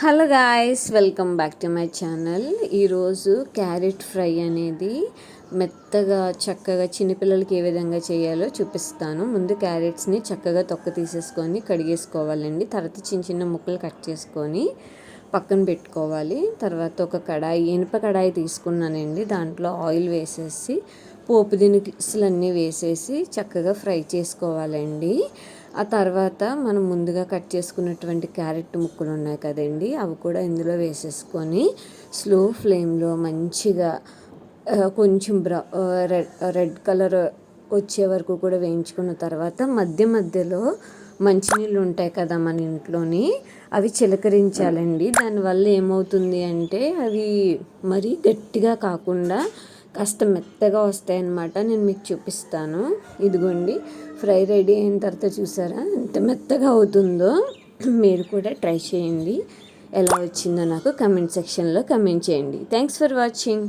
Hello guys, welcome back to my channel. ఈరోజు carrot fry అనేది మెత్తగా చక్కగా చిన్నపిల్లలకి ఏ విధంగా చేయాలో చూపిస్తాను. ముందు క్యారెట్స్ని చక్కగా తొక్క తీసేసుకొని కడిగేసుకోవాలండి. తర్వాత చిన్న చిన్న ముక్కలు కట్ చేసుకొని పక్కన పెట్టుకోవాలి. తర్వాత ఒక కడాయి, ఇనుప కడాయి తీసుకున్నానండి. దాంట్లో ఆయిల్ వేసేసి పోపు దినుసులన్నీ వేసేసి చక్కగా ఫ్రై చేసుకోవాలండి. ఆ తర్వాత మనం ముందుగా కట్ చేసుకున్నటువంటి క్యారెట్ ముక్కలు ఉన్నాయి కదండి, అవి కూడా ఇందులో వేసేసుకొని స్లో ఫ్లేమ్లో మంచిగా కొంచెం రెడ్ కలర్ వచ్చే వరకు కూడా వేయించుకున్న తర్వాత మధ్య మధ్యలో మంచినీళ్ళు ఉంటాయి కదా మన ఇంట్లోని, అవి చిలకరించాలండి. దానివల్ల ఏమవుతుంది అంటే అవి మరీ గట్టిగా కాకుండా కాస్త మెత్తగా వస్తాయన్నమాట. నేను మీకు చూపిస్తాను. ఇదిగోండి, ఫ్రై రెడీ అయిన తర్వాత చూసారా ఎంత మెత్తగా అవుతుందో. మీరు కూడా ట్రై చేయండి. ఎలా వచ్చిందో నాకు కమెంట్ సెక్షన్లో కమెంట్ చేయండి. Thanks for watching.